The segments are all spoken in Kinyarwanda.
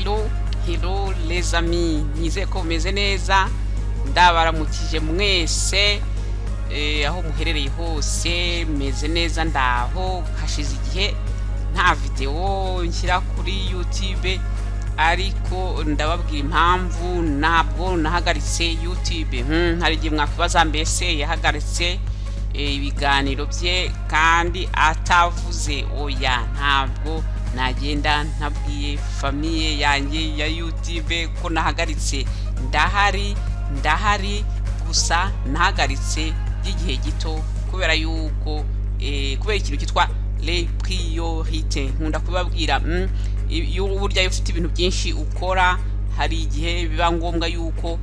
Hello les amis, nizeye ko mumeze neza, ndabaramukije mwese aho muherereye hose, meze neza ndaho. Hashize igihe nta video nshyira kuri YouTube, ariko ndababwira impamvu ntabwo nahagaritse YouTube. Hari igihe mwakwibaza mbese yahagaritse ibiganiro bye kandi atavuze oya, ntabwo nagenda ntabwiye famiye yanjye ya YouTube ko nahagaritse. Ndahari gusa nahagaritse by'igihe gito kubera yuko kubera ikintu cyitwa les priorités. Nkunda kubabwira iyo burya ufite ibintu byinshi ukora, hari igihe biba ngombwa yuko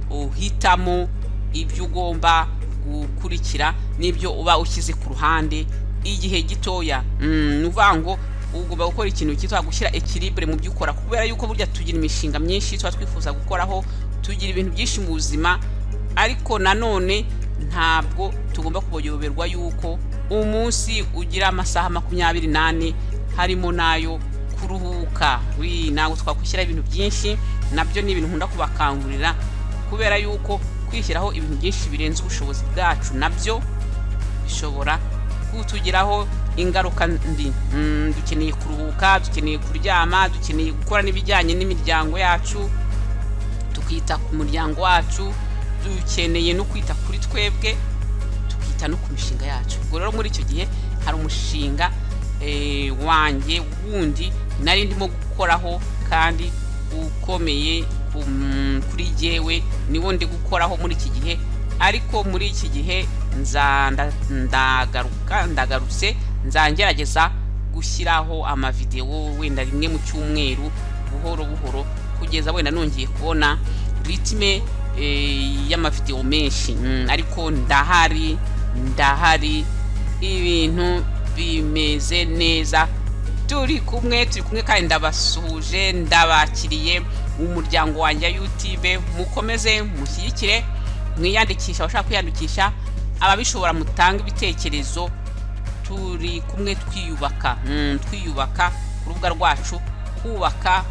uhitamo ibyo ugomba gukurikira n'ibyo uba ushyize ku ruhande igihe gitoya. Nuvuga ngo ugomba gukora ikintu cyitwa gushyira equilibre mu byukora, kubera yuko burya tugira imishinga myinshi tuba twifuza gukoraho, tugira ibintu byinshi mu buzima, ariko nanone ntabwo tugomba kuboyoberwa yuko umunsi ugira amasaha 28 harimo nayo kuruhuka. Ntabwo twakwishyira ibintu byinshi, nabyo ni ibintu nkunda kubakangurira, kubera yuko kwishyiraho ibintu byinshi birenze ubushobozi bwacu nabyo bishobora kutugiraho ingaruka mbi. Dukeneye kuruhuka, dukeneye kuryama, dukeneye gukora n'ibijyanye n'imiryango yacu, tukita ku muryango wacu, dukeneye no kwita kuri twebwe, tukita no ku mishinga yacu. Ubwo rero muri icyo gihe hari umushinga wanjye wundi nari ndimo gukoraho kandi ukomeye kuri jyewe, niwo ndi gukoraho muri iki gihe. Ariko muri iki gihe ndagarutse, nzangerageza gushyiraho amavideo wenda rimwe mu cyumweru buhoro buhoro, kugeza wenda nongeye kubona ritme y'amavideo menshi. Ariko ndahari, ibintu bimeze neza, turi kumwe kandi ndabasuhuje, ndabakiriye umuryango wanjye YouTube. Mukomeze mushyigikire, mwiyandikisha abashaka kwiyandikisha, ababishobora mutanga ibitekerezo. Turi kumwe twiyubaka ku rubuga rwacu, kubaka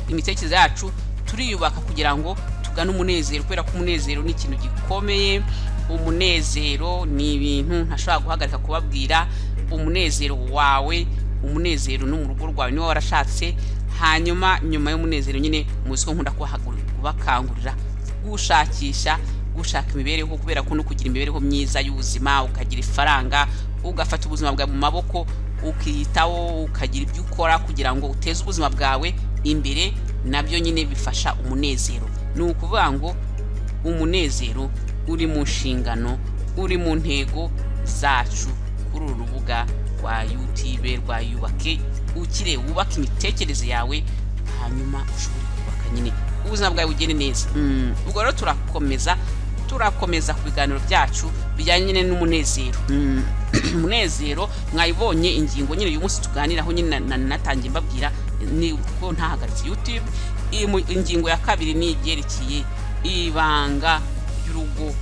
imitekerereze yacu, turiyubaka kugira ngo tugane umunezero, kubera ko umunezero ni ikintu gikomeye. Umunezero ni ibintu ntashobora guhagarika kubabwira. Umunezero wawe, umunezero no mu rugo rwawe niwe warashatse. Hanyuma nyuma y'umunezero nyine muzi ko nkunda kubakangurira gushaka imibereho, kubera ko no kugira imibereho myiza y'ubuzima, ukagira ifaranga, ugafata ubuzima bwawe mu maboko, ukiyitaho, ukagira ibyo ukora kugira ngo uteze ubuzima bwawe imbere, nabyo nyine bifasha umunezero. Ni ukuvuga ngo umunezero uri mu nshingano, uri mu ntego zacu kuri uru rubuga rwa YouTube rwa yubake. Ukire wubaka imitekerereze yawe, hanyuma ushobora kubaka nyine ubuzima bwawe bugende neza. Ubwo rero turakomeza ku biganiro byacu bijyanye n'umunezero. Umunezero mwayibonye ingingo nyine uyu munsi tuganiraho, nyine natangiye mbabwira ni ko ntahagaritse YouTube. Ingingo ya kabiri ni ibyerekeye ibanga ry'urugo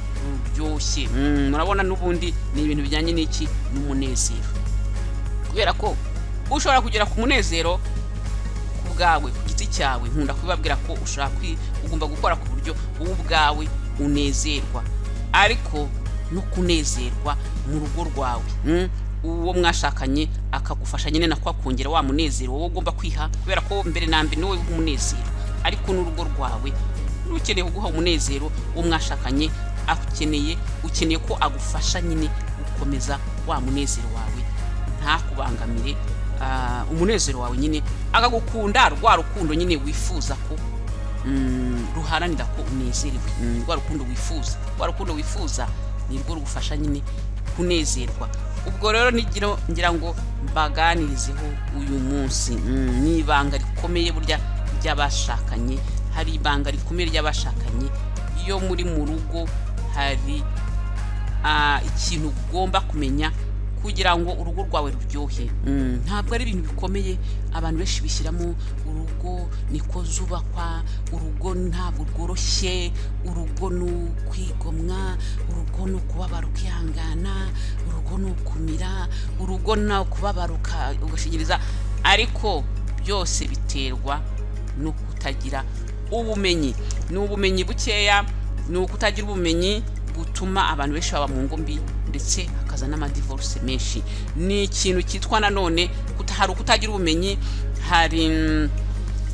ruryoshye. Murabona n'ubundi ni ibintu bijyanye n'iki, n'umunezero, kubera ko ushobora kugera ku munezero ku bwawe ku giti cyawe. Nkunda kubabwira ko ugomba gukora ku buryo wowe ubwawe unezerwa, ariko no kunezerwa mu rugo rwawe. Uwo mwashakanye akagufasha nyine na kongera wa munezero wowe ugomba kwiha, kubera ko mbere na mbere niwe umunezero, ariko n'urugo rwawe rukeneye kuguha umunezero. Uwo mwashakanye ukeneye ko agufasha nyine gukomeza wa munezero wawe, ntakubangamire umunezero wawe, nyine akagukunda, rwa rukundo nyine wifuza ko ruharanira ko unezerewe. Rwa rukundo wifuza ni rwo rugufasha nyine kunezerwa. Ubwo rero ngira ngo mbaganirizeho uyu munsi ni ibanga rikomeye burya ry'abashakanye. Hari ibanga rikomeye ry'abashakanye. Iyo muri mu rugo hari ikintu ugomba kumenya kugira ngo urugo rwawe ruryohe. Ntabwo ari ibintu bikomeye abantu benshi bishyiramo. Urugo niko zubakwa, urugo ntabwo rworoshye, urugo ni ukwigomwa, urugo ni ukubabara ukihangana, urugo ni ukumira, urugo ni ukubabara ugashingiriza. Ariko byose biterwa no kutagira ubumenyi. Ni ubumenyi bukeya, ni ukutagira ubumenyi butuma abantu benshi baba mu ngo mbi ndetse hakaza n'amadivorce menshi. Ni ikintu cyitwa nanone hari ukutagira ubumenyi. Hari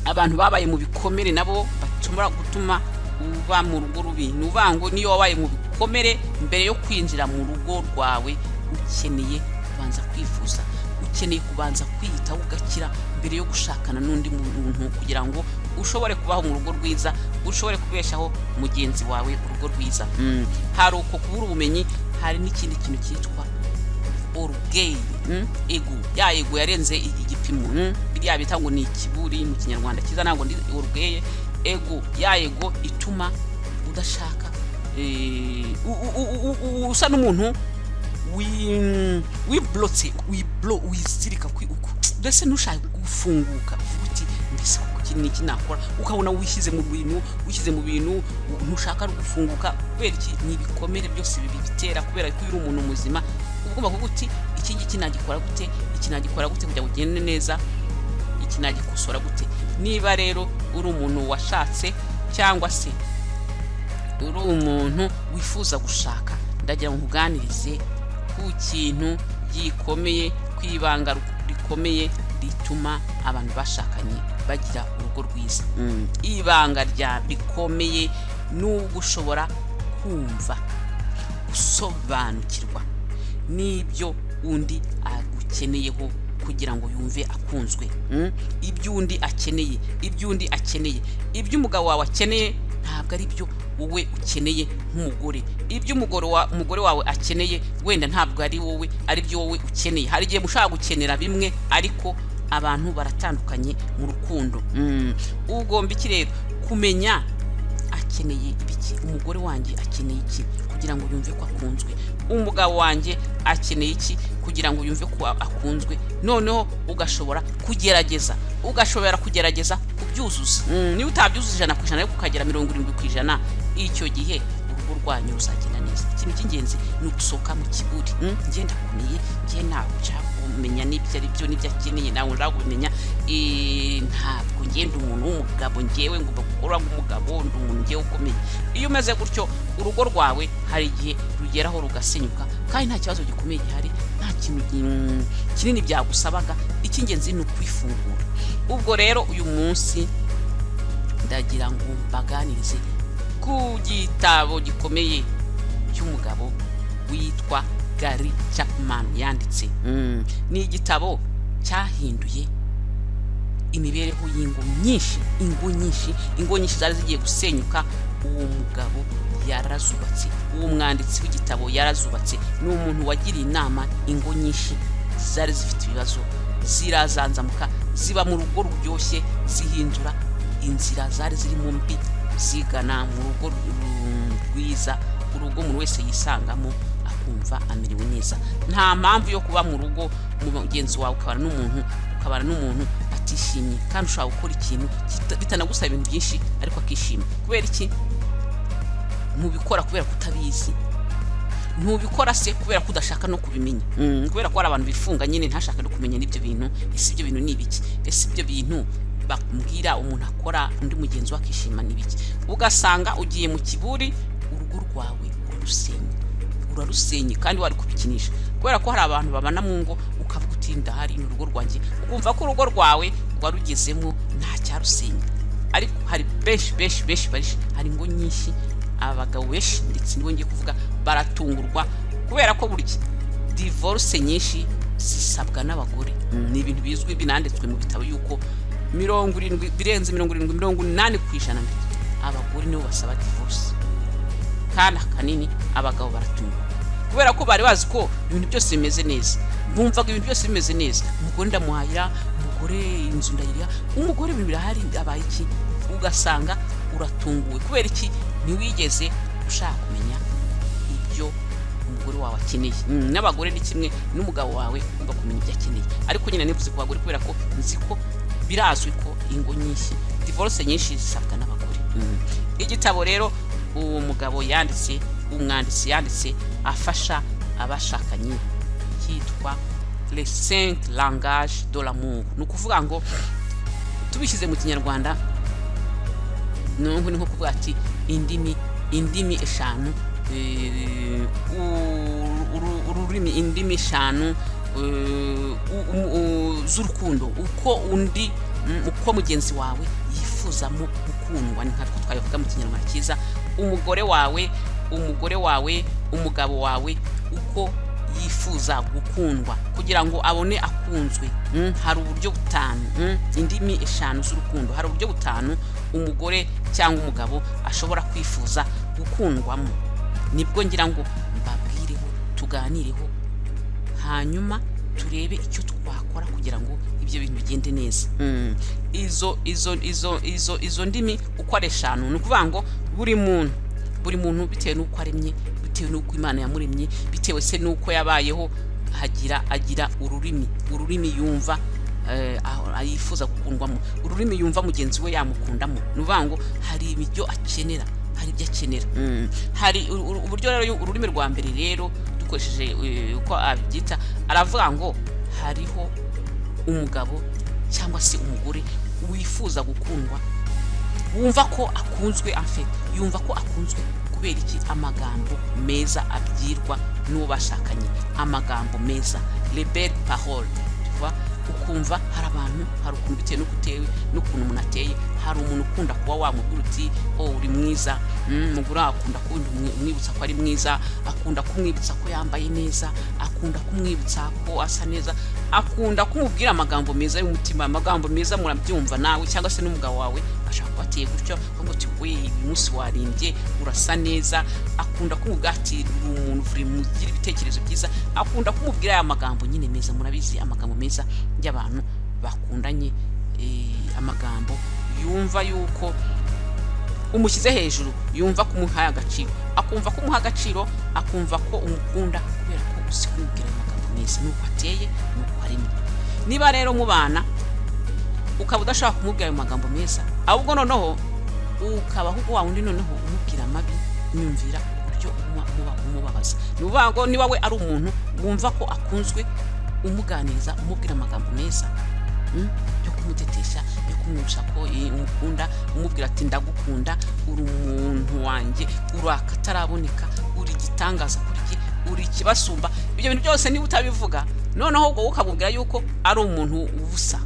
abantu babaye mu bikomere nabo batumura gutuma uba mu rugo rubi. Nuvango niyo wabaye mu bikomere, mbere yo kwinjira mu rugo rwawe ukeneye kubanza kwifuza, ukeneye kubanza kwiyita ugakira mbere yo gushakana n'undi muntu, kugira ngo ushobore kubaho mu rugo rwiza, ushobore kubeshaho mugenzi wawe urugo rwiza. Hari uko kubura ubumenyi. Hari n'ikindi kintu cyitwa orgueil, ego. Ya ego yarenze igipimo, biriya bita ngo ni ikiburi mu kinyarwanda cyiza, ntabwo ndi orgueil. Ego, ya ego ituma udashaka usa n'umuntu wiblotse, wizirika mbese ntushaka gufunguka, uti mbese iki nakora, ukabona wishyize mu bintu ntushaka gufunguka. Kubera iki? Ni ibikomere byose bitera, kubera ko uri umuntu muzima ugomba kuvuga uti iki ngiki nagikora gute, iki nagikora gute kugira ngo ugende neza, iki nagikosora gute. Niba rero uri umuntu washatse cyangwa se uri umuntu wifuza gushaka, ndagira ngo nkuganirize ku kintu gikomeye, kwibanga rikomeye rituma abantu bashakanye bagira urugo rwiza. Ibanga rya bikomeye n'ugushobora kumva, gusobanukirwa n'ibyo undi agukeneyeho kugira ngo yumve akunzwe. Ibyo undi akeneye, ibyo umugabo wawe akeneye ntabwo ari byo wowe ukeneye nk'umugore. Ibyo umugore wawe akeneye wenda ntabwo ari wowe ari byo wowe ukeneye. Hari igihe mushaka gukenera bimwe, ariko abantu baratandukanye mu rukundo. Ugomba iki rero? Kumenya akeneye ibiki. Umugore wanjye akeneye iki kugira ngo yumve ko akunzwe? Umugabo wanjye akeneye iki kugira ngo yumve ko akunzwe? Noneho ugashobora kugerageza kubyuzuza. Niba utabyuzuza 100% ariko ukagera 70%, icyo gihe urugo rwanyu ruzagenda neza. Ikintu cy'ingenzi ni ugusohoka mu kiburi. Ngenda kumeye, ngiye nawe ushaka kumenya n'ibyo ari byo, n'ibyo akeneye nawe uragumenya. Ntabwo ngenda umuntu w'umugabo ngewe ngo bakora nk'umugabo, ndi umuntu ngewe ukomeye. Iyo umeze gutyo, urugo rwawe hari igihe rugeraho rugasenyuka, kandi nta kibazo gikomeye gihari, nta kintu kinini byagusabaga. Icy'ingenzi ni ukwifungura. Ubwo rero uyu munsi ndagira ngo mbaganirize ku gitabo gikomeye cy'umugabo witwa Chapman yanditse. Ni igitabo cyahinduye imibereho y'ingo nyinshi zari zigiye gusenyuka. Uwo mugabo yarazubatse, uwo mwanditsi w'igitabo yarazubatse. Ni umuntu wagiriye inama ingo nyinshi zari zifite ibibazo, zirazanzamuka, ziba mu rugo ruryoshye, zihindura inzira zari zirimo mbi, zigana mu rugo rwiza, urugo umuntu wese yisangamo akumva amerewe neza. Nta mpamvu yo kuba mu rugo mugenzi wawe ukabana n'umuntu atishimye, kandi ushaka gukora ikintu bitanagusaba ibintu byinshi ariko akishima. Kubera iki? Ntubikora kubera kutabizi, ntubikora se kubera ko udashaka no kubimenya. Kubera ko hari abantu bifunga nyine ntashaka no kumenya n'ibyo bintu. Ese ibyo bintu ni ibiki? Ese ibyo bintu bambwira umuntu akora undi mugenzi wa akishima ni ibiki? Ugasanga ugiye mu kiburi, urugo rwawe urarusenye kandi wari kubikinisha. Kubera ko hari abantu babana mu ngo, ukavuga uti ndahari ni urugo rwanjye, ukumva ko urugo rwawe warugezemo nta cyarusenya. Ariko hari benshi hari ingo nyinshi, abagabo benshi ndetse ngo ngiye kuvuga baratungurwa, kubera ko burya divorce nyinshi zisabwa n'abagore. Ni ibintu bizwi binanditswe mu bitabo yuko 70% abagore nibo basaba divorce, kandi akanini abagabo baratungurwa, kubera ko bari bazi ko ibintu byose bimeze neza. Bumvaga ibintu byose bimeze neza, umugore ndamuhahira, umugore inzu ndayirya, umugore ibintu birahari, abaye iki? Ugasanga uratunguwe. Kubera iki? Ntiwigeze ushaka kumenya ibyo umugore wawe akeneye. N'abagore ni kimwe, n'umugabo wawe ugomba kumenya ibyo akeneye. Ariko nyine nivuze ku bagore kubera ko nzi ko birazwi ko ingo nyinshi, divorce nyinshi zisabwa n'abagore. Igitabo rero uwo mugabo yanditse, umwanditsi yanditse afasha abashakanye, cyitwa les 5 langages de l'amour. Ni ukuvuga ngo tubishyize mu kinyarwanda nonko niko kuvuga ati indimi eshanu, ururimi indimi eshanu z'urukundo, uko mugenzi wawe yifuzamo gukundwa. Ni nkatwo twabivuga mu kinyarwanda cyiza, umugore wawe, umugabo wawe, uko yifuza gukundwa kugira ngo abone akunzwe. Hari uburyo butanu, indimi eshanu z'urukundo, hari uburyo butanu umugore cyangwa umugabo ashobora kwifuza gukundwamo. Nibwo ngira ngo mbabwireho, tuganireho, hanyuma turebe icyo twakora kugira ngo ibyo bintu bigende neza. Izo ndimi uko ari eshanu, ni ukuvuga ngo buri muntu bitewe n'uko aremye, bitewe n'uko Imana yamuremye, bitewe se n'uko yabayeho, agira ururimi yumva yifuza gukundwamo, ururimi yumva mugenzi we yamukundamo. Ni ukuvuga ngo hari ibyo akenera, hari ibyo akenera. Hari uburyo rero, ururimi rwa mbere rero dukoresheje uko abyita, aravuga ngo hariho umugabo cyangwa se umugore wifuza gukundwa, wumva ko akunzwe, yumva ko akunzwe kubera iki? Amagambo meza abwirwa n'uwo bashakanye, amagambo meza, les belles paroles. Ukumva hari abantu, hari ukuntu bitewe n'ukuntu umuntu ateye, hari umuntu ukunda kuba wamubwira uti uri mwiza, umugore akunda kumwibutsa ko ari mwiza, akunda kumwibutsa ko yambaye neza, akunda kumwibutsa ko asa neza, akunda kumubwira amagambo meza y'umutima. Amagambo meza murabyumva nawe cyangwa se n'umugabo wawe ashaka kubateye gutyo, ngo uti we uyu munsi warimbye, urasa neza. Akunda kumubwira ati umuntu uri mugira ibitekerezo byiza, akunda kumubwira aya magambo nyine meza. Murabizi amagambo meza y'abantu bakundanye, amagambo yumva yuko umushyize hejuru, yumva kumuha agaciro, akumva kumuha agaciro, akumva ko umukunda kubera ko uzi kumubwira amagambo meza, nuko ateye, nuko arimo. Niba rero mubana ukaba udashaka kumubwira ayo magambo meza, ahubwo noneho ukaba ahubwo wa wundi noneho umubwira amabi, nyumvira uburyo umubabaza. Ni ukuvuga ngo niba we ari umuntu wumva ko akunzwe, umuganiriza, umubwira amagambo meza yo kumutetesha, yo kumwibusha ko umukunda, umubwira ati ndagukunda, uri umuntu wanjye, uri akataraboneka, uri igitangaza kuri iki, uri ikibasumba. Ibyo bintu byose niba utabivuga, noneho ubwo ukamubwira yuko ari umuntu ubusa,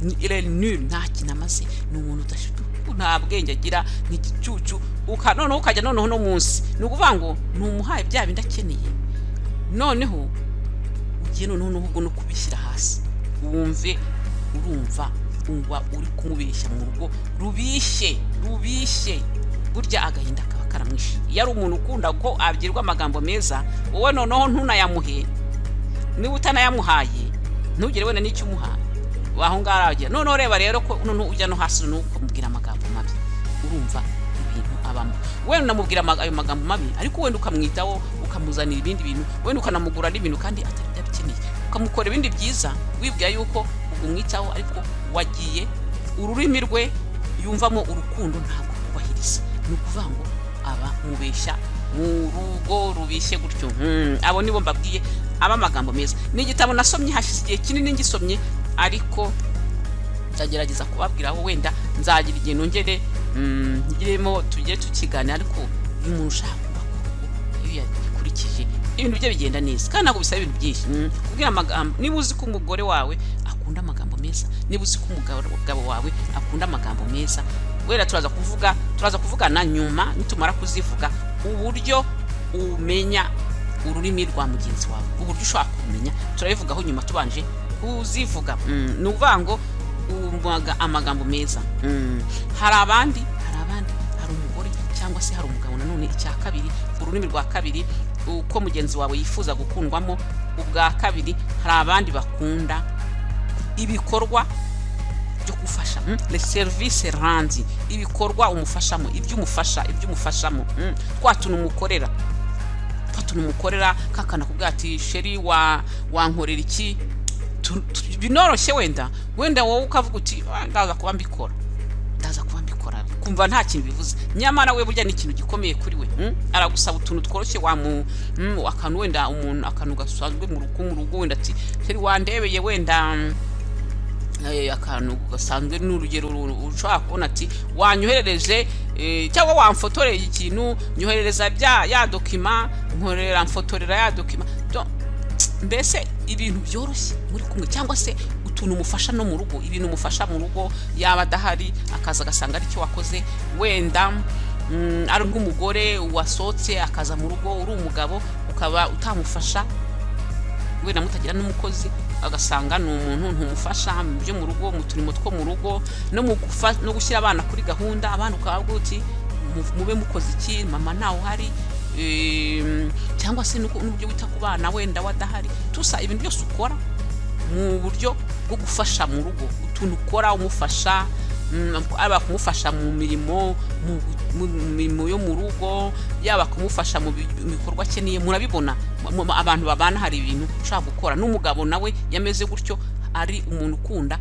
nta kintu amaze, ni umuntu udashobora, nta bwenge agira, ni igicucu. Noneho ukajya noneho no munsi, ni ukuvuga ngo ntumuhaye bya bindi akeneye, noneho ugiye noneho ubwo no kubishyira hasi, wumve urumva uri kumubeshya mu rugo, rubishye. Burya agahinda kaba karamwishe. Iyo ari umuntu ukunda ko abwirwa amagambo meza, wowe noneho ntunayamuhe, niba utanayamuhaye ntugire wenda n'icyo umuhaye, waho ngaho aragira. Noneho reba rero ko noneho ujya no hasi no kumubwira amagambo mabi, urumva ibintu abamo. Wenda unamubwira ayo magambo mabi, ariko wenda ukamwitaho, ukamuzanira ibindi bintu, wenda ukanamugura n'ibintu kandi atari byabikeneye, ukamukora ibindi byiza, wibwira yuko umwitaho, ariko wagiye ururimi rwe yumvamo urukundo ntabwo kubahiriza. Ni ukuvuga ngo aba mubeshya mu rugo rubishye gutyo. Abo nibo mbabwiye amagambo meza. Ni igitabo nasomye hashize igihe kinini ngisomye, ariko ndagerageza kubabwiraho, wenda nzagira igihe nongere ngiremo tujye tukiganira. Ariko uyu muntu ushaka kuba ku rugo, iyo yakurikije ibintu bye bigenda neza, kandi ntabwo bisaba ibintu byinshi. Kubwira amagambo, niba uzi ko umugore wawe akunda amagambo meza, niba uzi ko umugabo wawe akunda amagambo meza, wera turaza kuvugana nyuma nitumara kuzivuga uburyo umenya ururimi rwa mugenzi wawe, uburyo ushaka kumenya turabivugaho nyuma tubanje kuzivuga. Ni ukuvuga ngo amagambo meza. Hari abandi, hari umugore cyangwa se hari umugabo. Nanone icya kabiri, ururimi rwa kabiri, uko mugenzi wawe yifuza gukundwamo. Ubwa kabiri, hari abandi bakunda ibikorwa byo gufasha, les services rendus, ibikorwa umufashamo, iby'umufashamo, twatuna kakana kubwira ati sheri wankorera iki, binoroshye. Wenda wowe ukavuga uti ndaza kuba mbikora, kumva nta kintu bivuze, nyamara we burya ni ikintu gikomeye kuri we. Aragusaba utuntu tworoshye, akantu wenda umuntu, akantu gasanzwe mu rugo, wenda ati sheri wandebeye wenda akantu gasanzwe n'urugero ushobora kubona ati wanyoherereje cyangwa wamfotoreye ikintu nyoherereza ya dokima nkorera mfotorera ya dokima mbese ibintu byoroshye muri kumwe, cyangwa se utuntu umufasha no mu rugo, ibintu umufasha mu rugo yaba adahari akaza agasanga ari cyo wakoze, wenda ari nk'umugore wasohotse akaza mu rugo uri umugabo ukaba utamufasha, wenda mutagira n'umukozi agasanga ni umuntu ntumufasha mu byo mu rugo, mu turimo two mu rugo, no gushyira abana kuri gahunda, abana ukababwira uti mube mukoze iki, mama ntawe uhari, cyangwa se n'uburyo wita ku bana wenda wadahari. Tusa ibintu byose ukora mu buryo bwo gufasha mu rugo, utuntu ukora umufasha, aba kumufasha mu mirimo yo mu rugo, yaba kumufasha mu bikorwa akeneye. Murabibona abantu babana hari ibintu ushaka gukora, n'umugabo nawe yameze gutyo, ari umuntu ukunda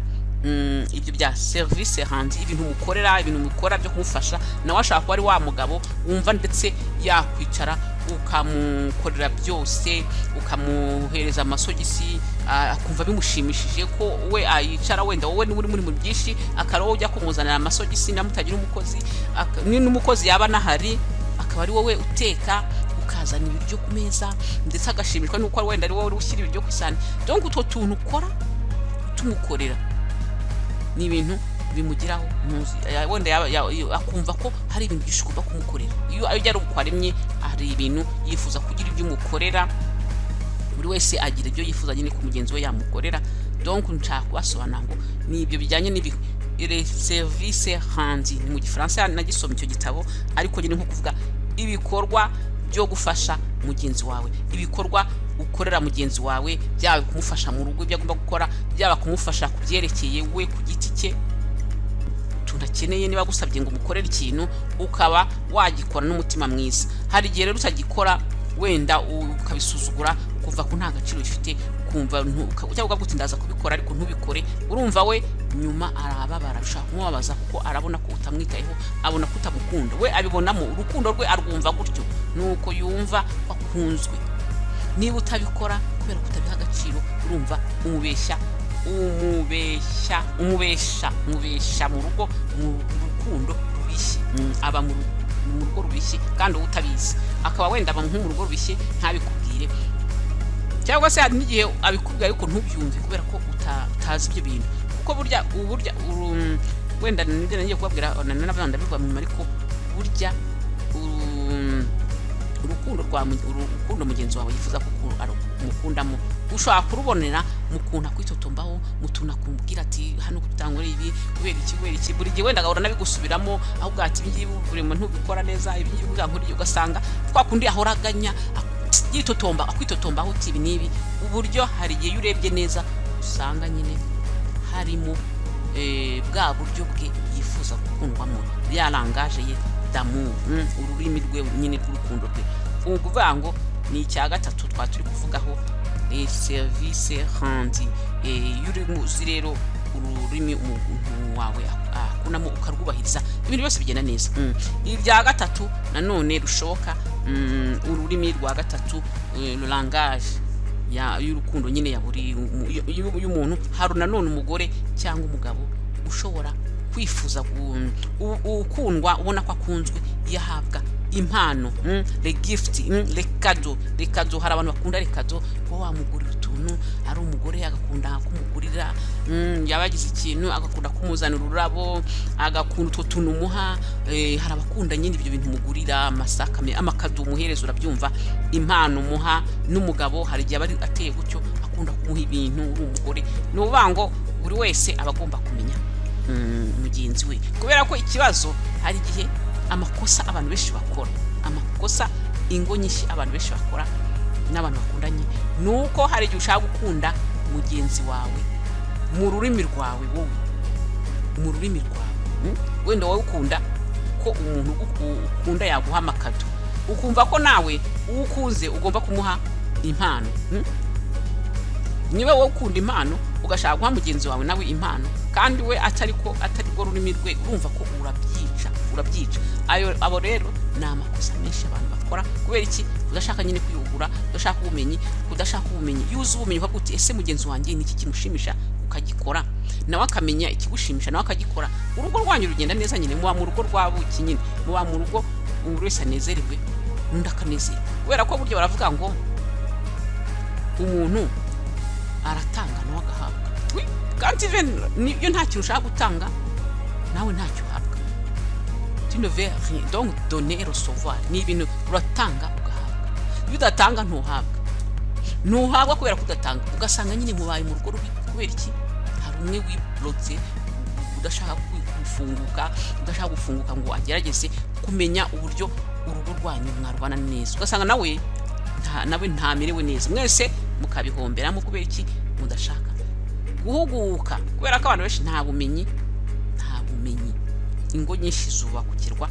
ibyo bya service hanze, ibintu mukorera, ibintu mukora byo kumufasha, nawe ashaka ko ari wa mugabo wumva ndetse yakwicara ukamukorera byose, ukamuhereza amasogisi, akumva bimushimishije ko we ayicara, wenda wowe uri muri byinshi akaroho ujya kumuzanira amasogisi namutagira umukozi, n'umukozi yaba nahari akaba ari wowe uteka ukazana ibiryo ku meza, ndetse agashimishwa nuko wenda ari wowe uri ushyira ibiryo ku isahani. Donc utwo tuntu ukora tumukorera ni ibintu bimugiraho wenda akumva ko hari ibintu byinshi ugomba kumukorera. Iyo ari ukwaremye hari ibintu yifuza kugira ibyo umukorera, buri wese agira ibyo yifuza nyine ku mugenzi we yamukorera. Donc nshaka kubasobanura ngo ni ibyo bijyanye service hanze, mu gifaransa nagisoma icyo gitabo, ariko nyine nko kuvuga ibikorwa byo gufasha mugenzi wawe, ibikorwa ukorera mugenzi wawe, byaba kumufasha mu rugo ibyo agomba gukora, byaba kumufasha kubyerekeye we ku giti cye tunakeneye. Niba gusabye ngo mukorere ikintu ukaba wagikora n'umutima mwiza, hari igihe rero utagikora wenda ukabisuzugura ukumva ko nta gaciro bifite, kumva cyangwa ugavuga ndaza kubikora ariko ntubikore, urumva we nyuma arababara, ushaka kumubabaza kuko arabona ko utamwitayeho, abona ko utamukunda. We abibonamo urukundo rwe arwumva gutyo, nuko yumva wakunzwe. Niba utabikora kubera kutabiha agaciro, urumva umubeshya mu rugo, mu rukundo rubishye, aba mu rugo rubishye kandi utabizi, akaba wenda aba mu rugo rubishye ntabikubwire, cyangwa se hari n'igihe abikubwira ariko ntubyumve kubera ko utazi ibyo bintu. Kuko burya wenda ngiye kubabwira n'abandi biva mu ariko burya urukundo mugenzi wawe yifuza ko umukundamo ushobora kurubonera mu kuntu akwitotombaho, mu tuntu akubwira ati hano kutangore ibi kubera iki, buri gihe wenda agahora nabigusubiramo ahubwo ati ibingibi burimo ntubikora neza, ibingibi uzankuriye, ugasanga twa kundi ahoraganya akwitotombaho uti ibi n'ibi. Uburyo hari igihe urebye neza usanga nyine harimo bwa buryo bwe yifuza gukundwamo, yarangaje ye d'amour, ururimi rwe nyine rw'urukundo rwe. Ukuvuga ngo ni icya gatatu turi kuvugaho, service hanze. Yuri muzi rero ururimi umuntu wawe akunamo ukarwubahiriza, ibintu byose bigenda neza. Ibya gatatu nanone rushoboka, ururimi rwa gatatu, langage y'urukundo nyine ya buri y'umuntu. Hari nanone umugore cyangwa umugabo ushobora kwifuza ukundwa, ubona ko akunzwe yahabwa impano, le gift, le cadeau. Hari abantu bakunda le cadeau, ko wamugurira utuntu, ari umugore agakunda kumugurira, yabagize ikintu agakunda kumuzanira ururabo, agakunda utwo tuntu umuha. Hari abakunda nyine ibyo bintu mugurira, amasakame, amakado umuhereza, urabyumva, impano umuha. N'umugabo hari igihe aba ateye gutyo, akunda kumuha ibintu, uri umugore. Ni ukuvuga ngo buri wese aba agomba kumenya mugenzi we, kubera ko ikibazo hari igihe amakosa abantu benshi bakora, amakosa ingo nyinshi abantu benshi bakora n'abantu bakundanye, nuko hari igihe ushaka gukunda mugenzi wawe mu rurimi rwawe, wowe mu rurimi rwawe, wenda wowe ukunda ko umuntu ukunda yaguha amakado, ukumva ko nawe uwukuze ugomba kumuha impano. niwe wowe ukunda impano ugashaka guha mugenzi wawe nawe impano kandi we atari rwo rurimi rwe, urumva ko urabyica. Abo rero ni amakosa menshi abantu bakora. Kubera iki? Kudashaka nyine kwihugura, kudashaka ubumenyi. Iyo uzi ubumenyi ukavuga uti ese mugenzi wanjye ni iki kimushimisha, ukagikora, nawe akamenya ikigushimisha, nawe akagikora. Urugo rwanyu rugenda neza nyine, muba mu rugo rwabuki nyine, muba mu rugo buri wese anezerewe undi akanezerwa. Kubera ko burya baravuga ngo umuntu aratanga nawe agahabwa. Kandi iyo nta kintu ushaka gutanga nawe ntacyo uhabwa. Tu ne veux rien, donc donner et recevoir ni ibintu uratanga ugahabwa. Iyo udatanga ntuhabwa kubera kudatanga, ugasanga nyine mubaye mu rugo rubi. Kubera iki? Hari umwe wiblotse, udashaka gufunguka ngo agerageze kumenya uburyo urugo rwanyu mwarwana neza, ugasanga nawe ntamerewe neza, mwese mukabihomberamo. Kubera iki? Mudashaka guhuguka. Kubera ko abantu benshi nta bumenyi. Ingo nyinshi zubakukirwa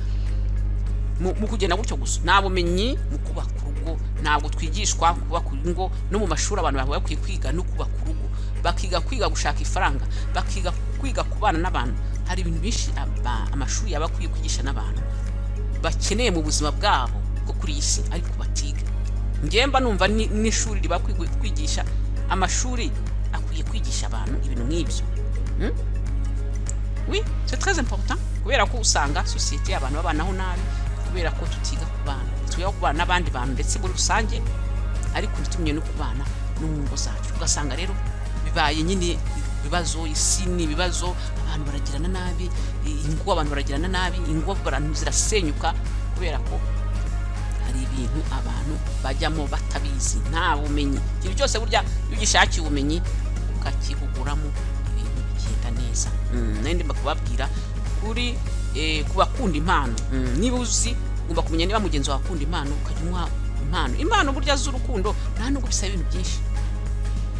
mu kugenda gutyo gusa, nta bumenyi mu kubaka urugo. Ntabwo twigishwa kubaka ingo. No mu mashuri abantu bakwiye kwiga no kubaka urugo, bakiga gushaka ifaranga, bakiga kubana n'abantu. Hari ibintu byinshi amashuri yaba akwiye kwigisha n'abantu bakeneye mu buzima bwabo bwo kuri iyi si, ariko batiga. Ngemba numva n'ishuri riba kwigisha, amashuri akwiye kwigisha abantu ibintu nk'ibyo. Oui, c'est très important. Kubera ko usanga societe y'abantu babanaho nabi, kubera ko tutiga kubana n'abandi bantu ndetse muri rusange, ariko ntitumye no kubana no mu ngo zacu. Ugasanga rero bibaye nyine ibibazo, isi ni ibibazo, abantu baragirana nabi, ingo zirasenyuka kubera ko hari ibintu abantu bajyamo batabizi, nta bumenyi. Ikintu cyose burya iyo ugishakiye ubumenyi ukakihuguramo, ibintu bigenda neza. Nende bakubabwira kuri kubakunda impano. Niba uzi ugomba kumenya niba mugenzi wawe akunda impano, ukajya umuha impano burya z'urukundo. Nta nubwo bisaba ibintu byinshi,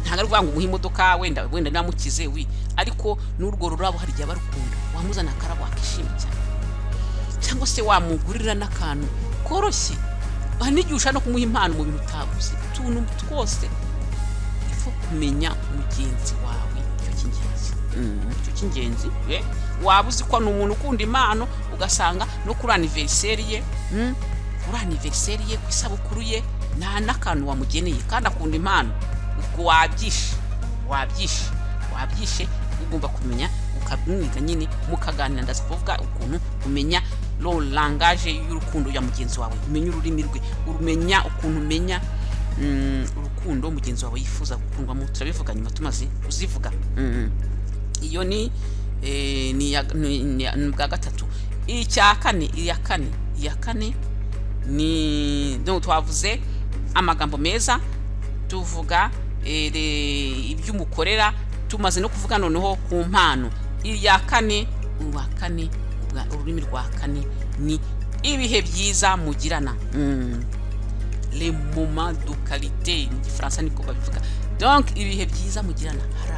ntabwo ari ngo umuhe imodoka wenda namukize, ariko n'urwo rurabo hari igihe barukunda, wamuzana akarabo akishima cyane, cyangwa se wamugurira n'akantu koroshye. N'igihe ushaka no kumuha impano mu bintu utaguze, utuntu twose ifo kumenya mugenzi wawe. Icyo cy'ingenzi. Waba uzi ko ni umuntu ukunda impano, ugasanga no kuri anniversaire ye, ku isabukuru ye nta n'akantu wamugeneye, kandi akunda impano. Ubwo wabyishe ugomba kumenya, ukamwiga nyine, mukaganira. Ndaza kuvuga ukuntu umenya langage y'urukundo ya mugenzi wawe, umenya ururimi rwe, ukuntu umenya urukundo mugenzi wawe yifuza gukundwamo. Turabivuga nyuma tumaze kuzivuga. Iyo ni bwa gatatu. Iya kane ni twavuze amagambo meza, tuvuga iby'umukorera, tumaze no kuvuga noneho ku mpano. Ururimi rwa kane ni ibihe byiza mugirana. Les moments de qualité mu Gifaransa niko babivuga. Donc ibihe byiza mugirana, hari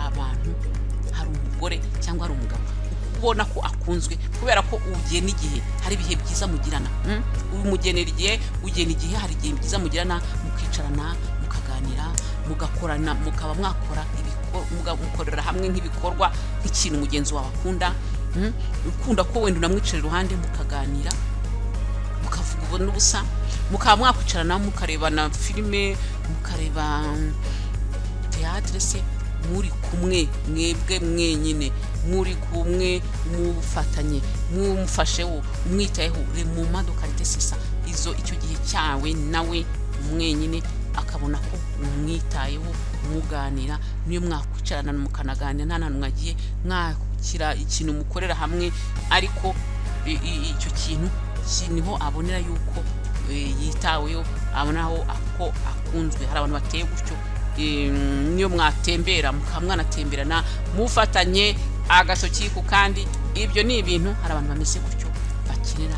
umugore cyangwa hari umugabo ubona ko akunzwe, kubera ko ugena igihe, hari ibihe byiza mugirana. Umugenera igihe, hari igihe byiza mugirana, mukicarana, mukaganira, mugakorana, mukaba mwakora mukorera hamwe nk'ibikorwa, nk'ikintu mugenzi wawe akunda. Ukunda ko wenda unamwicara iruhande, mukaganira, mukavuga n'ubusa, mukaba mwakwicarana, mukarebana filime, mukareba théâtre se, muri kumwe mwebwe mwenyine, muri kumwe mufatanye, mumufasheho, umwitayeho. Mu madoka ritesesa icyo gihe cyawe nawe mwenyine, akabona ko umwitayeho, muganira. Niyo mwakwicarana mukanaganira, nta nantu mwagiye mwakira ikintu mukorera hamwe, ariko icyo kintu niho abonera yuko yitaweho, abonaho ko akunzwe. Hari abantu bateye gutyo. Niyo mwatembera mukamwanatemberana, mufatanye agasoki ku kandi. Ibyo ni ibintu hari abantu bameze gutyo bakenera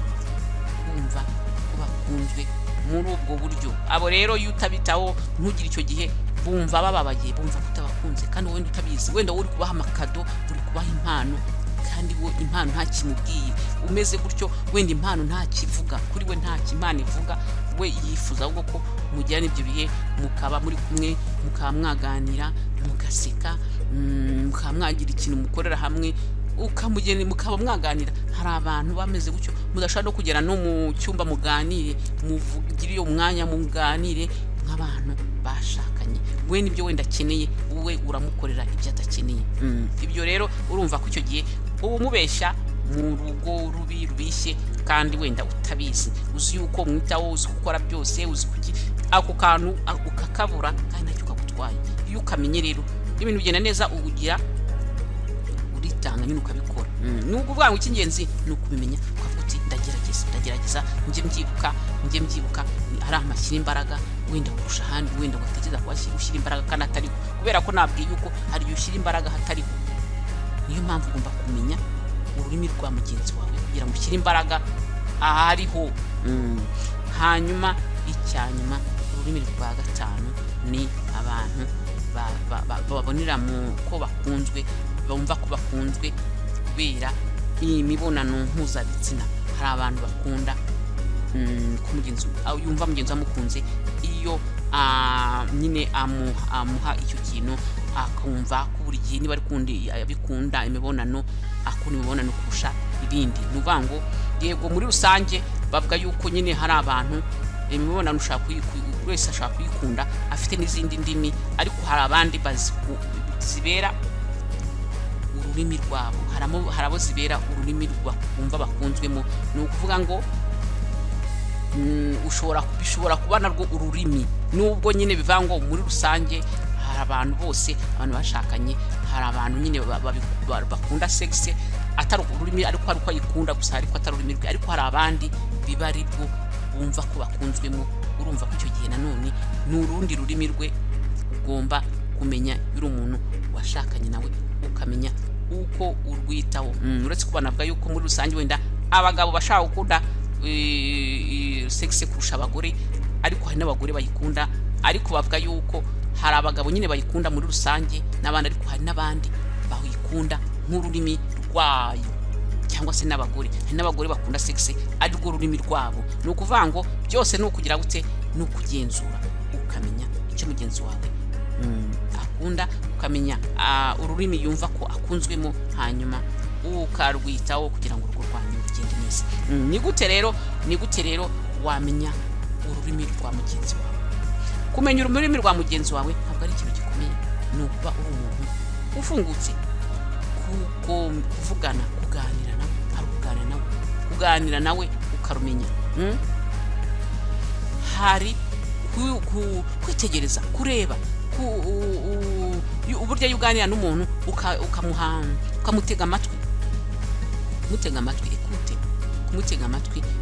kumva ko bakunzwe muri ubwo buryo. Abo rero iyo utabitaho, ntugire icyo gihe, bumva bababaye, bumva kutabakunze, kandi wenda utabizi, wenda uri kubaha amakado, uri kubaha impano, kandi wo impano nta kimubwiye, umeze gutyo wenda impano nta kivuga kuri we, nta kimana ivuga, we yifuza ahubwo ko mujyana ibyo bihe mukaba muri kumwe, mukaba mwaganira, mugaseka, mukaba mwagira ikintu mukorera hamwe, ukamugeni mukaba mwaganira. Hari abantu bameze gutyo mudashaka no kugera no mu cyumba muganire, muvugire iyo mwanya muganire nk'abantu bashakanye. We nibyo wenda akeneye, wowe uramukorera ibyo adakeneye. Ibyo rero urumva ko icyo gihe ubu mubeshya mu rugo rubishye, kandi wenda utabizi, uzi yuko mwitaho, uzi gukora byose, uzi kuki ako kantu ukakabura, kandi nacyo kagutwaye. Iyo ukamenye rero ibintu bigenda neza, ugira uritanga nyine ukabikora. Nubwo ubwangu icy'ingenzi ni ukubimenya, ukavuga uti ndagerageza njye mbyibuka hari amashyira imbaraga wenda kurusha ahandi, wenda watekereza ko ushyira imbaraga kandi atariho, kubera ko nabwiye yuko hari igihe ushyira imbaraga hatariho. Niyo mpamvu ugomba kumenya ururimi rwa mugenzi wawe kugira ngo ushyire imbaraga ahariho. Hanyuma icyanyuma, ururimi rwa gatanu ni abantu babonera mu ko bakunzwe, bumva ko bakunzwe kubera imibonano mpuzabitsina. Hari abantu bakunda ko mugenzi yumva mugenzi amukunze iyo nyine amuha icyo kintu, akumva ko buri gihe niba bikunda imibonano, akunda imibonano kurusha ibindi. Nuvuga ngo yego muri rusange bavuga yuko nyine hari abantu imibonano wese ashaka kuyikunda afite n'izindi ndimi, ariko hari abandi zibera ururimi rwabo, hari abo zibera ururimi bumva bakunzwemo. Ni ukuvuga ngo bishobora kuba narwo ururimi, nubwo nyine bivuga ngo muri rusange hari abantu bose, abantu bashakanye, hari abantu nyine bakunda sexe atari ururimi, ariko ari uko ayikunda gusa, ariko atari ururimi rwe. Ariko hari abandi biba ari bwo bumva ko bakunzwemo. Urumva ko icyo gihe nanone ni urundi rurimi rwe ugomba kumenya. Uri umuntu washakanye nawe ukamenya uko urwitaho. Uretse ko banavuga yuko muri rusange wenda abagabo bashaka gukunda sexe kurusha abagore, ariko hari n'abagore bayikunda, ariko bavuga yuko hari abagabo nyine bayikunda muri rusange n'abandi, ariko hari n'abandi bayikunda nk'ururimi rwayo, cyangwa se n'abagore. Hari n'abagore bakunda sexe ari rwo rurimi rwabo. Ni ukuvuga ngo byose ni ukugira gute, ni ukugenzura ukamenya icyo mugenzi wawe akunda, ukamenya ururimi yumva ko akunzwemo, hanyuma ukarwitaho kugira ngo urugo rwanyu rugende neza. Ni gute rero wamenya ururimi rwa mugenzi wawe? Kumenya ururimi rwa mugenzi wawe ntabwo ari ikintu gikomeye, ni ukuba uri umuntu ufungutse kuvugana, kuganira nawe ukarumenya. Hari kwitegereza, kureba uburyo yuganira n'umuntu, ukamutega amatwi, kumutega amatwi.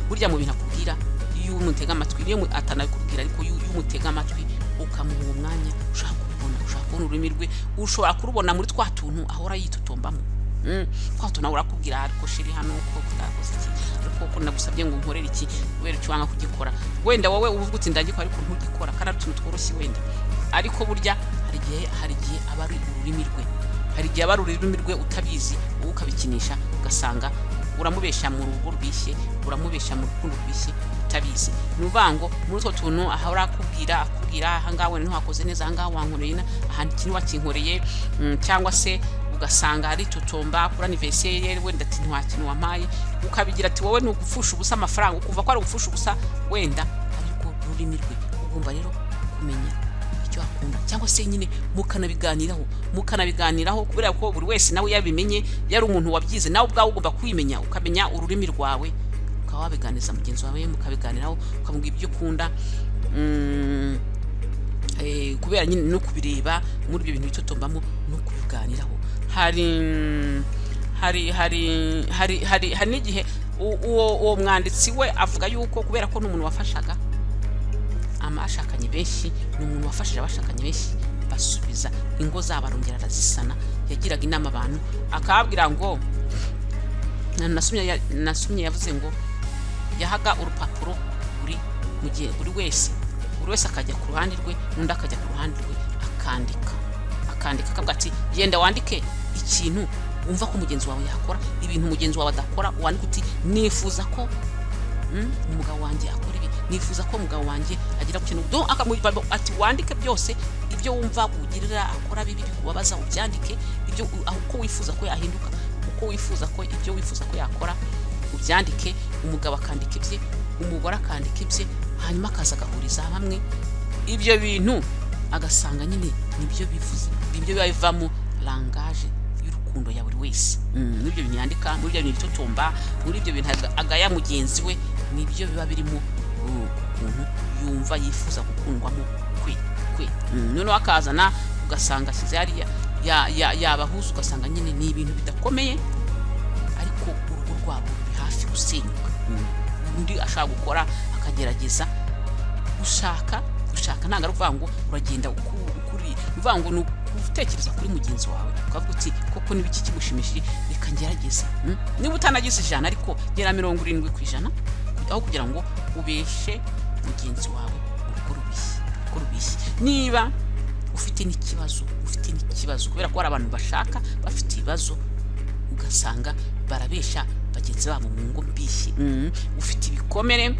Burya mu bintu akubwira, iyo umutega amatwi, niyo atanabikubwira, ariko iyo umutega amatwi ukamuha uwo mwanya, ushaka kubona ururimi rwe, ushobora kurubona muri twa tuntu ahora yitotombamo. Kwa tuntu urakubwira, ariko shiri hano uko kutakoze iki, ariko ko nagusabye ngo nkorere iki, wera icyo wanga kugikora. Wenda wowe uvuga uti ndagikora, ariko ntugikora, kandi ari utuntu tworoshye wenda. Ariko burya hari igihe aba ari ururimi rwe, hari igihe aba ari ururimi rwe utabizi, wowe ukabikinisha, ugasanga uramubeshya mu rugo rubishye, uramubeshya mu rukundo rubishye utabizi. Nuvuga ngo muri utwo tuntu ahora akubwira ahangaha wenda ntuhakoze neza, ahangaha wankoreye ahandi ikintu wakinkoreye, cyangwa se ugasanga ari totomba kuri anniversaire wenda ati ntiwakintu wampaye, ukabigira ati wowe ni ugupfusha ubusa amafaranga, ukumva ko ari ugupfusha ubusa wenda, ariko ururimi rwe. Ugomba rero kumenya icyo akunda, cyangwa se nyine mukanabiganiraho, kubera ko buri wese nawe yabimenye, yari umuntu wabyize. Nawe ubwawe ugomba kwimenya, ukamenya ururimi rwawe, ukaba wabiganiza mugenzi wawe, mukabiganiraho, ukamubwira ibyo ukunda, kubera nyine no kubireba muri ibyo bintu bitotombamo, no kubiganiraho. hari n'igihe uwo mwanditsi we avuga yuko kubera ko n'umuntu wafashaga amashakanye benshi, n'umuntu wafashije abashakanye benshi basubiza ingo zabo, arongera arazisana. Yagiraga inama abantu, akababwira ngo nasumye yavuze ngo yahaga urupapuro buri wese akajya ku ruhande rwe, n'undi akajya ku ruhande rwe, akandika akavuga ati genda wandike ikintu wumva ko mugenzi wawe yakora ibintu mugenzi wawe adakora, wandika uti nifuza ko umugabo wanjye akora ibi, nifuza ko umugabo wanjye agira ku kintu akamubwira ati wandike byose ibyo wumva kugirira akora bibi bikubabaza, ubyandike ibyo uko wifuza ko yahinduka, uko wifuza ko ibyo wifuza ko yakora ubyandike. Umugabo akandika ibye, umugore akandika ibye, hanyuma akaza agahuriza hamwe ibyo bintu agasanga nyine nibyo bivuze, ibyo biba bivamo langage y'urukundo ya buri wese. Nibyo bintu yandika, muri ibyo bintu bitotomba, muri ibyo bintu agaya mugenzi we, nibyo biba birimo umuntu yumva yifuza gukundwamo kwe. Noneho akazana ugasanga ashyize hariya yabahuza, ugasanga nyine ni ibintu bidakomeye ariko urugo rwabo ruri hafi gusenyuka. Undi ashaka gukora akagerageza gushaka ntabwo ari uvuga ngo uragenda ukuri, uvuga ngo ni ugutekereza kuri mugenzi wawe ukavuga uti koko n'ibiki kigushimishije reka ngerageze. Niba utanagize 100 ariko gera 70% aho kugira ngo ubeshe mugenzi wawe urugo rubishye. Niba ufite n'ikibazo kubera ko hari abantu bashaka bafite ibibazo ugasanga barabesha bagenzi babo mu ngo mbishye, ufite ibikomere,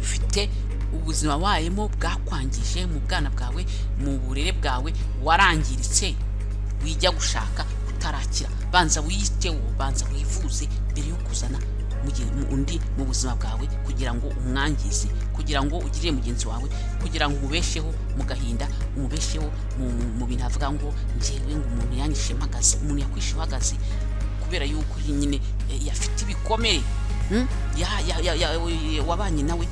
ufite ubuzima wayemo bwakwangije mu bwana bwawe, mu burere bwawe warangiritse, wijya gushaka utarakira, banza wiyiteho, banza wivuze mbere yo kuzana undi mu buzima bwawe kugira ngo umwangize, kugira ngo ugirire mugenzi wawe, kugira ngo umubesheho mu gahinda, umubesheho mu bintu avuga ngo njyewe ngo umuntu yanyishe mpagaze, umuntu yakwishe uhagaze kubera yuko nyine yafite ibikomere, wabanye nawe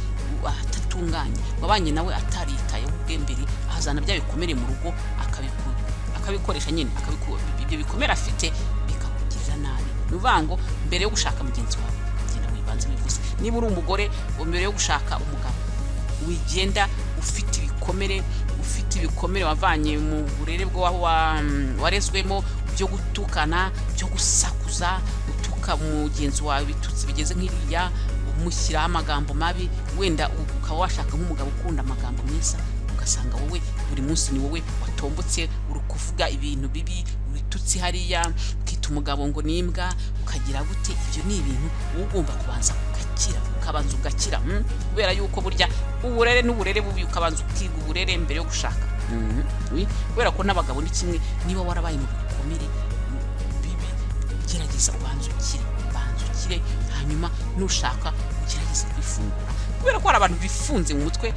atatunganye, wabanye nawe ataritayeho ubwembere, ahazana bya bikomere mu rugo akabikoresha nyine, ibyo bikomere afite bikakugirira nabi. Nuvuga ngo mbere yo gushaka mugenzi wawe genda wibanze wivuze. Niba uri umugore, mbere yo gushaka umugabo wigenda ufite ibikomere wavanye mu burere bwo warezwemo, byo gutukana, byo gusakuza, utuka mugenzi wawe bitutsi bigeze nk'iriya, umushyiraho amagambo mabi, wenda ukaba washaka nk'umugabo ukunda amagambo meza, ugasanga wowe buri munsi ni wowe watombotse uri kuvuga ibintu bibi, ubitutsi hariya, ukita umugabo ngo nimbwa, ukagira gute. Ibyo ni ibintu ugomba kubanza ugakira, kubera yuko burya uburere n'uburere bubi ukabanza ukiga uburere mbere yo gushaka. Kubera ko n'abagabo ni kimwe, niba warabaye mu bikomere bibi gerageza ubanza ukire, hanyuma nushaka ugerageza kwifungura, kubera ko hari abantu bifunze mu mutwe,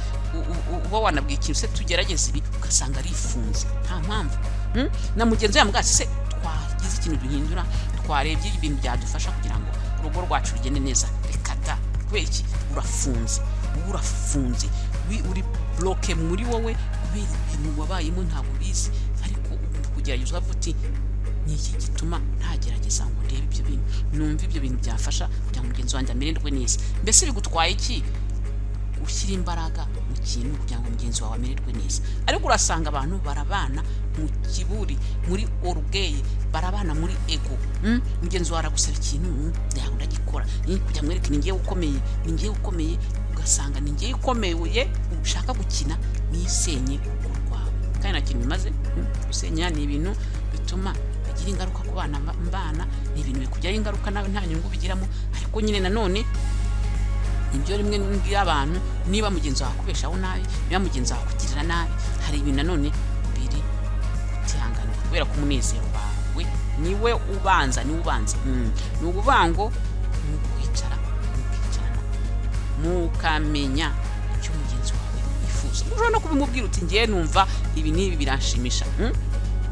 uba wanabwiye ikintu se tugerageza ibi ugasanga arifunze nta mpamvu. Na mugenzi we yamubwira se twagize ikintu duhindura, twarebye ibintu byadufasha kugira ngo urugo rwacu rugende neza, reka da, kubera iki urafunze, uri bloke muri wowe kubera ibintu wabayemo ntabwo bizi, ariko kugerageza uvuga uti ni iki gituma ntagerageza ngo ndebe ibyo bintu, numva ibyo bintu byafasha kugira ngo mugenzi wanjye amererwe neza. Mbese bigutwaye iki ushyira imbaraga mu kintu kugira ngo mugenzi wawe amererwe neza? Ariko urasanga abantu barabana mu kiburi, muri orgueil, barabana muri ego. Mugenzi wawe aragusaba ikintu yawe ndagikora, kugira mwereke ni ngiye ukomeye, ugasanga ni ngiye ukomeye ushaka gukina nisenye urwawe, kandi nta kintu bimaze. Gusenya ni ibintu bituma bigira ingaruka ku bana mbana, ni ibintu bikugiraho ingaruka nawe nta nyungu bigiramo. Ariko nyine nanone ibyo rimwe n'ibyo abantu, niba mugenzi wawe akubeshaho nabi, niba mugenzi wawe akugirira nabi, hari ibintu nanone biri kutihanganira, kubera ko umunezero wawe niwe ubanza. Ni ukuvuga ngo mukicarana mukamenya icyo mugenzi wawe yifuza. Ushobora no kubimubwira uti ngiye numva ibi n'ibi biranshimisha.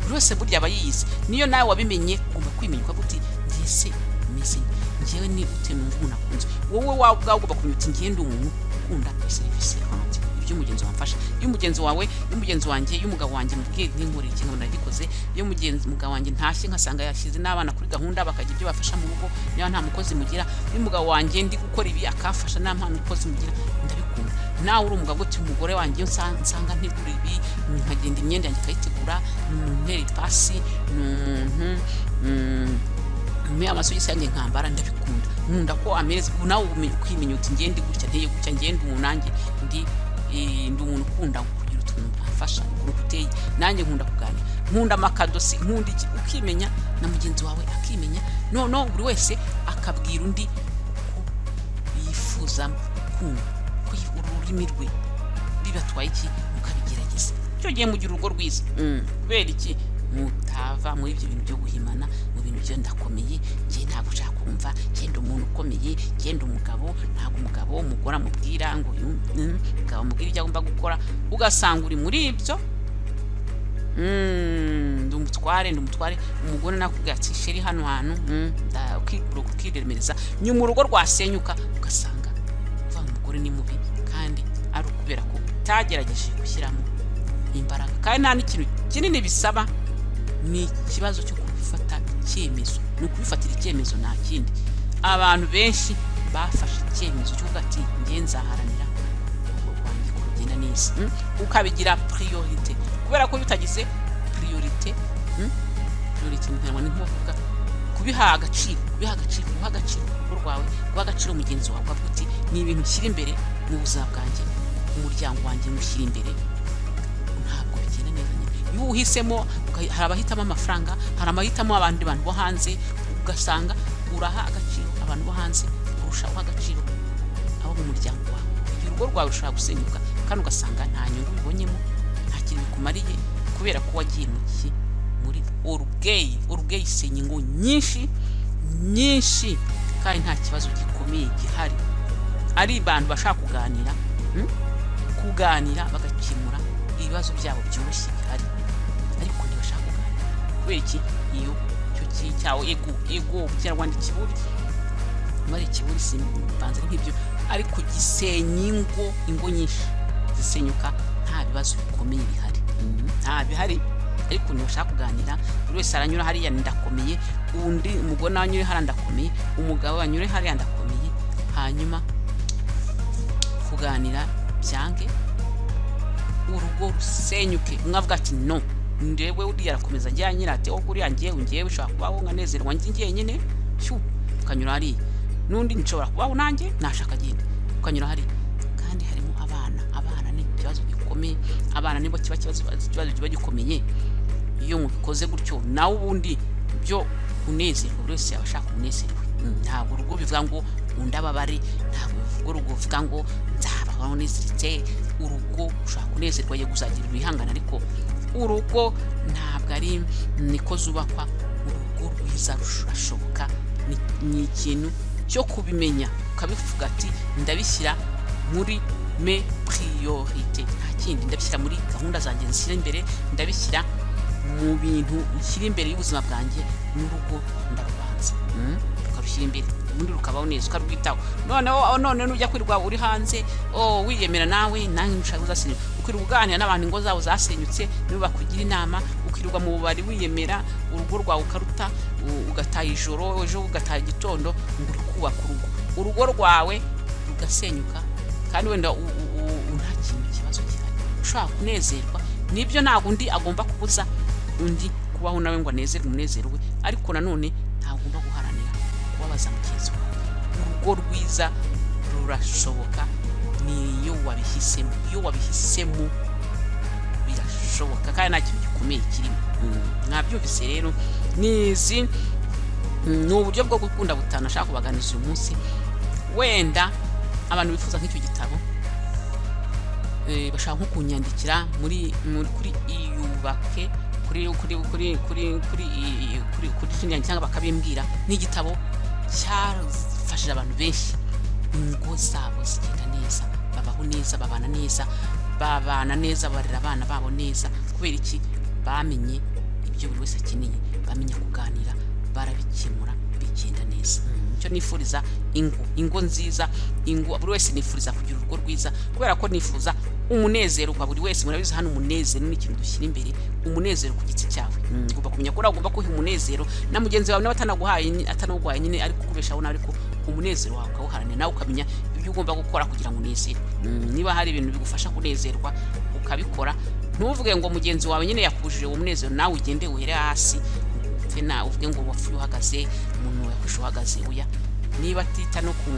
Buri wese burya aba yiyizi, niyo nawe wabimenye ugomba kwimenya ukavuga uti ngiye se meze ngewe ni ute numva umuntu akunze, wowe wawe ubwawe ugomba kumenya uti ngiye ndi umuntu ukunda serivisi yanjye, ibyo mugenzi wamfasha. Iyo mugenzi wanjye, iyo umugabo wanjye mubwiye n'inkorera ikintu nagikoze, iyo umugabo wanjye ntashye nkasanga yashyize n'abana kuri gahunda bakagira ibyo bafasha mu rugo, niba nta mukozi mugira, iyo umugabo wanjye ndi gukora ibi akafasha nta mukozi mugira, ndabikunda. Nawe uri umugabo uti umugore wanjye nsanga ntegura ibi, nkagenda imyenda yanjye akayitegura, ntera ipasi, amasogisi yanjye nkambara, ndabikunda. Nkunda ko amereza, nawe ukimenya uti ngiye ndi gutya, nteye gutya, ngiye ndi umuntu nanjye ndi umuntu ukunda kugira utuntu afasha ukuntu uteye, nanjye nkunda kuganira. nkunda amakadosi nkunda iki, ukimenya na mugenzi wawe akimenya, no buri wese akabwira undi uko yifuza kumva ururimi rwe bibatwaye iki, mukabigerageza. Cyo gihe mugira urugo rwiza. Kubera iki mutava muri ibyo bintu byo guhimana mu bintu byo ndakomeye, ngiye ntabwo ushaka kumva, genda umuntu ukomeye, genda umugabo, ntabwo umugabo umugore amubwira ngo umugabo amubwira ibyo agomba gukora, ugasanga uri muri ibyo. Ndumutware umugore nakubwira ati sheri hano hantu ukiremereza, nyuma urugo rwasenyuka ugasanga uva umugore ni mubi, kandi ari ukubera ko utagerageje gushyiramo imbaraga. Kandi nta n'ikintu kinini bisaba, ni ikibazo cyo kubifata icyemezo, ni ukubifatira icyemezo, nta kindi. Abantu benshi bafashe icyemezo cyo kuvuga ati ngiye nzaharanira urugo rwanjye kugenda neza, ukabigira priorite. Kubera ko bitagize priorite mu Kinyarwanda ni kuvuga kubiha agaciro, guha agaciro urugo rwawe, guha agaciro mugenzi wawe, ukavuga uti ni ibintu nshyira imbere mu buzima bwanjye, umuryango wanjye mushyira imbere. Ntabwo bigenda neza nyine iyo uhisemo. Hari abahitamo amafaranga, hari abahitamo abandi bantu bo hanze, ugasanga uraha agaciro abantu bo hanze urushaho agaciro abo mu muryango wawe. Urugo rwawe rushobora gusenyuka kandi ugasanga nta nyungu bibonyemo, nta kintu bikumariye, kubera ko wagiye muri orugeye isenya ingo nyinshi, kandi nta kibazo gikomeye gihari. Ari abantu bashaka kuganira bagakemura ibibazo byabo byoroshye bihari, ariko ntibashaka kuganira. Kubera iki? Iyo cyo cyawo ego mu Kinyarwanda ikiburi simbanze nk'ibyo, ariko gisenya ingo nyinshi zisenyuka nta bibazo bikomeye bihari, nta bihari, ariko ntibashaka kuganira. Buri wese aranyura hariya ndakomeye, undi umugore anyure hariya ndakomeye, umugabo anyure hariya ndakomeye, hanyuma kuganira byange, urugo rusenyuke. Mwavuga ati no, ndewe uriya arakomeza ajya nyirate wo kuri yanjye ngiye bishaka kubaho nkanezerwa njye nyine, ukanyura hariya. N'undi nshobora kubaho nanjye nashaka agenda, ukanyura hariya. Kandi harimo abana ni ikibazo gikomeye. Abana nibo ikibazo kiba gikomeye. Iyo mubikoze gutyo, nawe ubundi byo unezerwa, buri wese abashaka umunezerwe. Ntabwo urugo bivuga ngo undababare, ntabwo urugo bivuga ngo nzabaho neziritse. Urugo ushaka kunezerwa ye guzagira ibihangana, ariko urugo ntabwo ari niko zubakwa. Urugo rwiza rurashoboka, ni ikintu cyo kubimenya, ukabivuga ati ndabishyira muri me priorite, nta kindi. Ndabishyira muri gahunda zanjye nshyira imbere, ndabishyira mu bintu nshyira imbere y'ubuzima bwanjye, n'urugo ndarubanza ukabishyira imbere, ubundi rukabaho neza, ukarwitaho. None nujya kwirirwa uri hanze wiyemera nawe ntushaka uzasenyuka, ukirirwa uganira n'abantu ingo zabo zasenyutse, nibo bakugira inama, ukirirwa mu bubari wiyemera, urugo rwawe ukaruta, ugataha ijoro, ejo ugataha igitondo, ngo uri kubaka urugo rwawe rugasenyuka. Kandi wenda nta kintu kibazo gihari, ushobora kunezerwa. Nibyo ntabwo undi agomba kubuza undi kubaho nawe ngo anezerwe umunezero we, ariko nanone ntagomba guharanira kubabaza mugenzi wawe. Urugo rwiza rurashoboka niyo wabihisemo, birashoboka, kandi nta kintu gikomeye kirimo. Mwabyumvise rero, nizi ni uburyo bwo gukunda butanu ashaka kubaganiriza uyu munsi. Wenda abantu bifuza nk'icyo gitabo bashaka nko kunyandikira kuri iyubake kuri cyangwa bakabimbwira. Ni igitabo cyafashije abantu benshi, ingo zabo zigenda neza, babaho neza, babana neza, barera abana babo neza. Kubera iki? Bamenye ibyo buri wese akeneye, bamenya kuganira, barabikemura, bigenda neza. Cyo nifuriza ingo nziza, buri wese nifuriza kugira urugo rwiza, kubera ko nifuza umunezero kwa buri wese. Murabizi hano umunezero ni ikintu dushyira imbere, umunezero ku giti cyawe. Ugomba kumenya ko ugomba kuha umunezero na mugenzi wawe, atanaguhaye nyine, ariko kubeshaho nawe, ariko umunezero wawe ukawuharanira, nawe ukamenya ibyo ugomba gukora kugira ngo unezere. Niba hari ibintu bigufasha kunezerwa ukabikora, ntuvuge ngo mugenzi wawe nyine yakujije uwo munezero, nawe ugende uhere hasi uvuge ngo wapfuye uhagaze, umuntu yakwishe uhagaze. Oya, niba atita no ku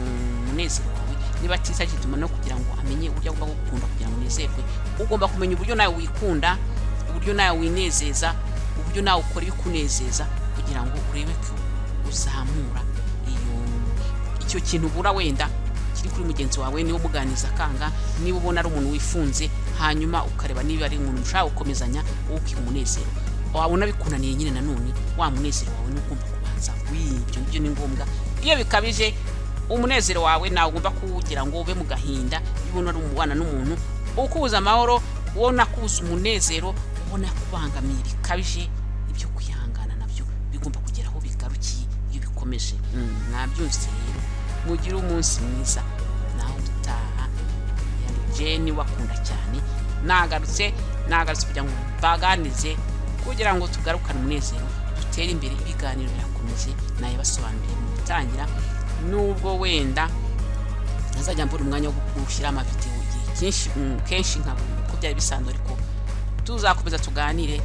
munezero wawe, niba atita gituma no kugira ngo amenye uburyo agomba gukunda kugira ngo unezerwe, ugomba kumenya uburyo nawe wikunda, uburyo nawe winezeza, uburyo nawe ukora ibikunezeza kugira ngo urebe ko uzamura icyo kintu ubura wenda kiri kuri mugenzi wawe. Niba umuganiza kanga, niba ubona ari umuntu wifunze, hanyuma ukareba niba ari umuntu ushaka gukomezanya ukiha umunezero. Wabona bikunaniye nyine nanone wa munezero wawe n'ugomba kubanza w'ibyo nibyo ni ngombwa. Iyo bikabije umunezero wawe nawe ugomba kuwugira ngo ube mu gahinda. Ubona ari umubana n'umuntu ukubuza amahoro, ubona kubuza umunezero, ubona kubangamiye bikabije, ibyo kwihangana nabyo bigomba kugera aho bigarukiye iyo bikomeje. Mwabyumvise rero, mugire umunsi mwiza nawe utaha. Yari Jeni wakunda cyane, nagarutse kugira ngo baganize kugira ngo tugarukane umunezero, dutere imbere. Ibiganiro birakomeje, naye basobanuriye mu gutangira, nubwo wenda nazajya mbura umwanya wo gushyira amavideo kenshi nk'uko byari bisanzwe, ariko tuzakomeza tuganire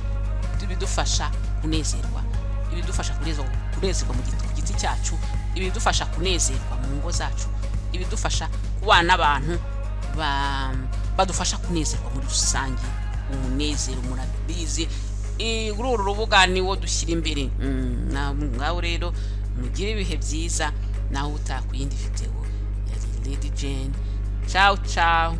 bidufasha kunezerwa, ibidufasha kunezerwa mu giti cyacu, ibidufasha kunezerwa mu ngo zacu, ibidufasha kubana n'abantu badufasha kunezerwa muri rusange. Umunezero murabizi, uru rubuga niwo dushyira imbere. Ngaho rero mugire ibihe byiza, nawe utakuyindi video ya Lady Jane. Ciao ciao.